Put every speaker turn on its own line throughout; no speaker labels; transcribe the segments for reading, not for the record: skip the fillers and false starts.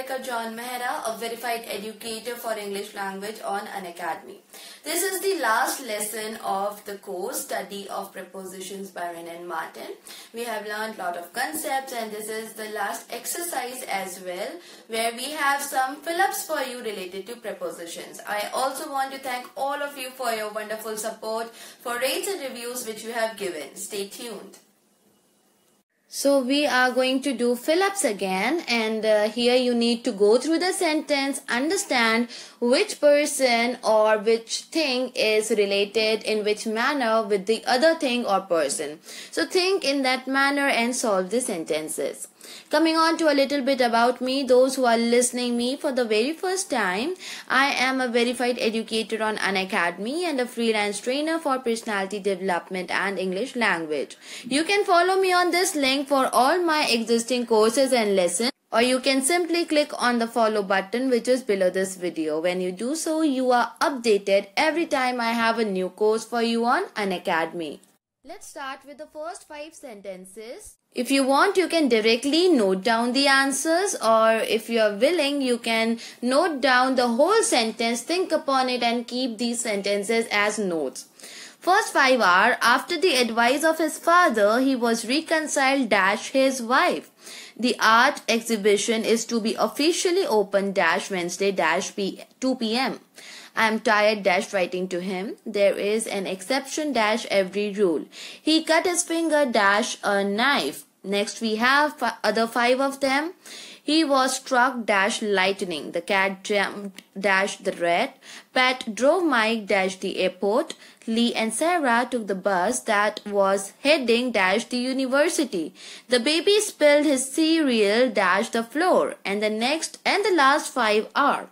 Niharika John Mehra, a verified educator for English language on Unacademy. This is the last lesson of the course Study of Prepositions by Wren and Martin. We have learned a lot of concepts and this is the last exercise as well, where we have some fill-ups for you related to prepositions. I also want to thank all of you for your wonderful support, for rates and reviews which you have given. Stay tuned. So we are going to do fill-ups again, and here you need to go through the sentence, understand which person or which thing is related in which manner with the other thing or person. So think in that manner and solve the sentences. Coming on to a little bit about me, those who are listening me for the very first time, I am a verified educator on Unacademy and a freelance trainer for personality development and English language. You can follow me on this link for all my existing courses and lessons, or you can simply click on the follow button which is below this video. When you do so, you are updated every time I have a new course for you on Unacademy. Let's start with the first 5 sentences. If you want, you can directly note down the answers, or if you are willing, you can note down the whole sentence, think upon it and keep these sentences as notes. First 5 are, after the advice of his father, he was reconciled - his wife. The art exhibition is to be officially opened - Wednesday - 2 p.m. I am tired - writing to him. There is an exception - every rule. He cut his finger - a knife. Next we have other 5 of them. He was struck - lightning. The cat jumped - the rat. Pat drove Mike - the airport. Lee and Sarah took the bus that was heading - the university. The baby spilled his cereal - the floor. And the next and the last 5 are,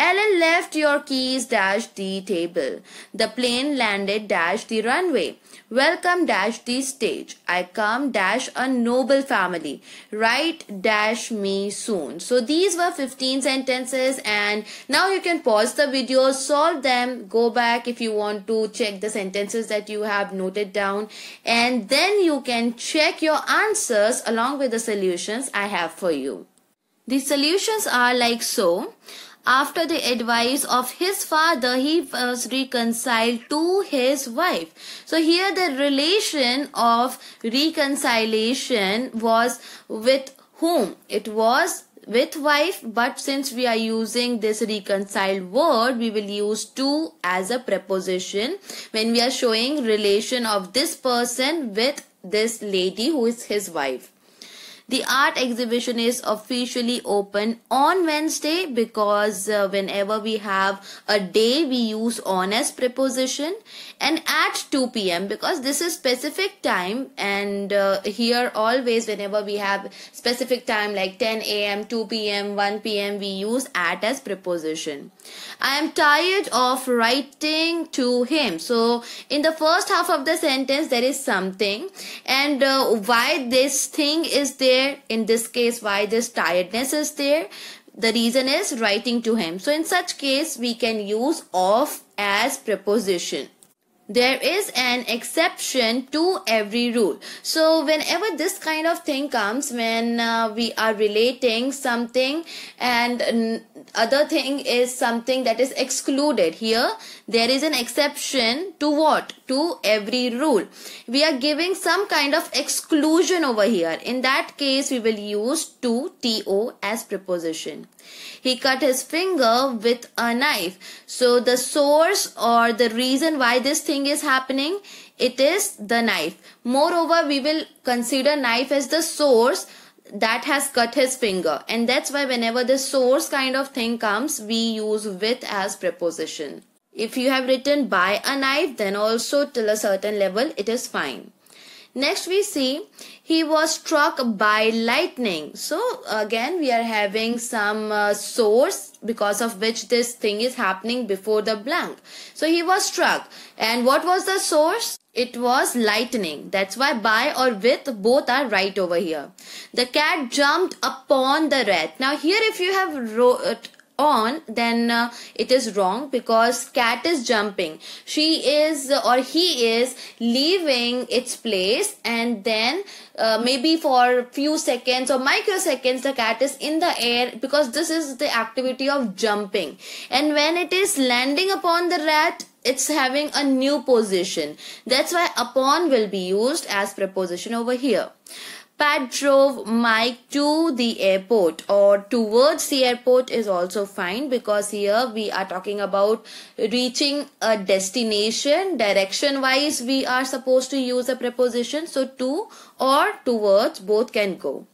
Ellen left your keys - the table. The plane landed - the runway. Welcome - the stage. I come - a noble family. Write - me soon. So these were 15 sentences, and now you can pause the video, solve them, go back if you want to check the sentences that you have noted down, and then you can check your answers along with the solutions I have for you. The solutions are like so. After the advice of his father, he was reconciled to his wife. So here the relation of reconciliation was with whom? It was with wife, but since we are using this reconciled word, we will use to as a preposition when we are showing relation of this person with this lady who is his wife. The art exhibition is officially open on Wednesday because whenever we have a day, we use on as preposition, and at 2 p.m. because this is specific time, and here always whenever we have specific time like 10 a.m., 2 p.m., 1 p.m., we use at as preposition. I am tired of writing to him. So in the first half of the sentence there is something, and why this thing is there, in this case why this tiredness is there, the reason is writing to him. So in such case we can use of as preposition. There is an exception to every rule. So whenever this kind of thing comes, when we are relating something and other thing is something that is excluded, here there is an exception to what? To every rule. We are giving some kind of exclusion over here. In that case we will use to as preposition. He cut his finger with a knife. So the source or the reason why this thing is happening, it is the knife. Moreover, we will consider knife as the source that has cut his finger, and that's why whenever the source kind of thing comes, we use with as preposition. If you have written by a knife, then also till a certain level it is fine. Next we see, he was struck by lightning. So again we are having some source because of which this thing is happening before the blank. So he was struck, and what was the source? It was lightning. That's why by or with both are right over here. The cat jumped upon the rat. Now here if you have on, then it is wrong, because cat is jumping. She is or he is leaving its place, and then maybe for few seconds or microseconds the cat is in the air, because this is the activity of jumping. And when it is landing upon the rat, it's having a new position. That's why upon will be used as preposition over here. Pat drove Mike to the airport, or towards the airport is also fine, because here we are talking about reaching a destination. Direction wise we are supposed to use a preposition, so to or towards both can go.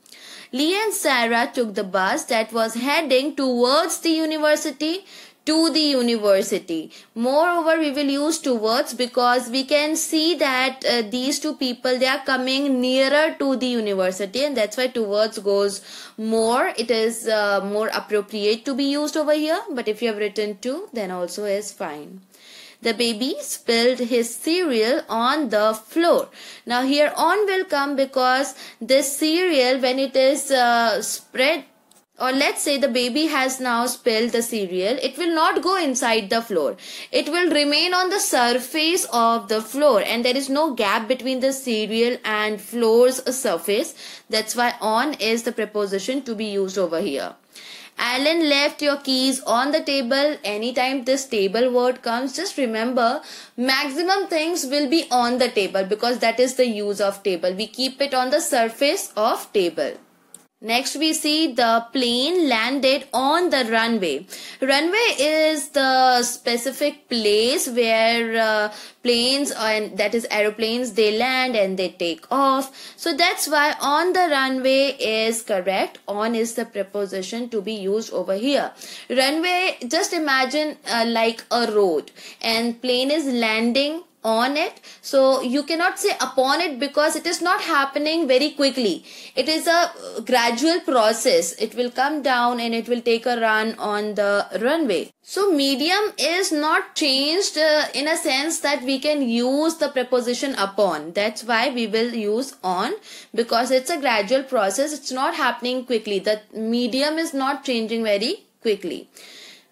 Lee and Sarah took the bus that was heading towards the university. To the university. Moreover, we will use towards because we can see that these two people, they are coming nearer to the university, and that's why towards goes more. It is more appropriate to be used over here, but if you have written to, then also is fine. The baby spilled his cereal on the floor. Now here on will come, because this cereal, when it is spread, or let's say the baby has now spilled the cereal, it will not go inside the floor. It will remain on the surface of the floor, and there is no gap between the cereal and floor's surface. That's why on is the preposition to be used over here. Alan left your keys on the table. Anytime this table word comes, just remember maximum things will be on the table, because that is the use of table. We keep it on the surface of table. Next we see the plane landed on the runway. Runway is the specific place where planes, and that is aeroplanes, they land and they take off. So that's why on the runway is correct. On is the preposition to be used over here. Runway, just imagine like a road, and plane is landing on it, so you cannot say upon it, because it is not happening very quickly. It is a gradual process. It will come down and it will take a run on the runway. So medium is not changed in a sense that we can use the preposition upon. That's why we will use on, because it's a gradual process. It's not happening quickly. The medium is not changing very quickly.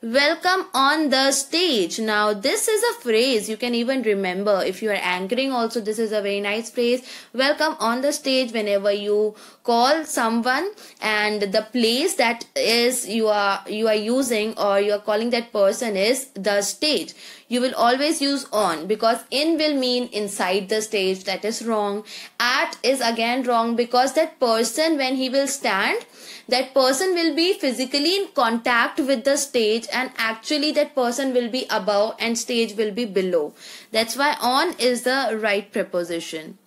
Welcome on the stage. Now this is a phrase you can even remember if you are anchoring also. This is a very nice phrase. Welcome on the stage. Whenever you call someone and the place that is you are using, or you are calling that person, is the stage, you will always use on, because in will mean inside the stage. That is wrong. At is again wrong, because that person, when he will stand, that person will be physically in contact with the stage, and actually that person will be above and stage will be below. That's why on is the right preposition.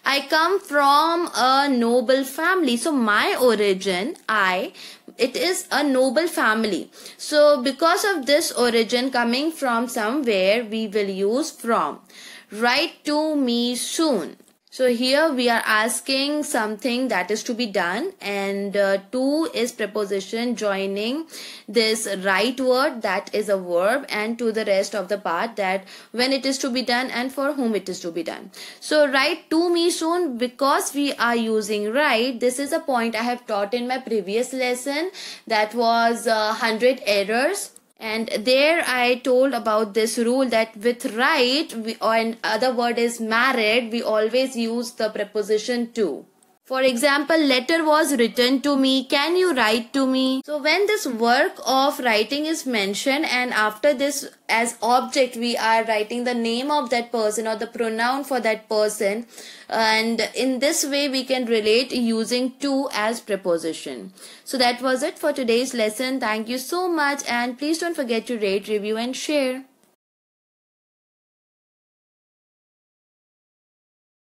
I come from a noble family. So my origin, it is a noble family. So because of this origin coming from somewhere, we will use from. Write to me soon. So here we are asking something that is to be done, and to is preposition joining this right word, that is a verb, and to the rest of the part, that when it is to be done and for whom it is to be done. So write to me soon, because we are using write. This is a point I have taught in my previous lesson, that was 100 errors. And there I told about this rule that with write, or another word is married, we always use the preposition to. For example, letter was written to me. Can you write to me? So when this work of writing is mentioned, and after this as object we are writing the name of that person or the pronoun for that person, and in this way we can relate using to as preposition. So that was it for today's lesson. Thank you so much, and please don't forget to rate, review and share.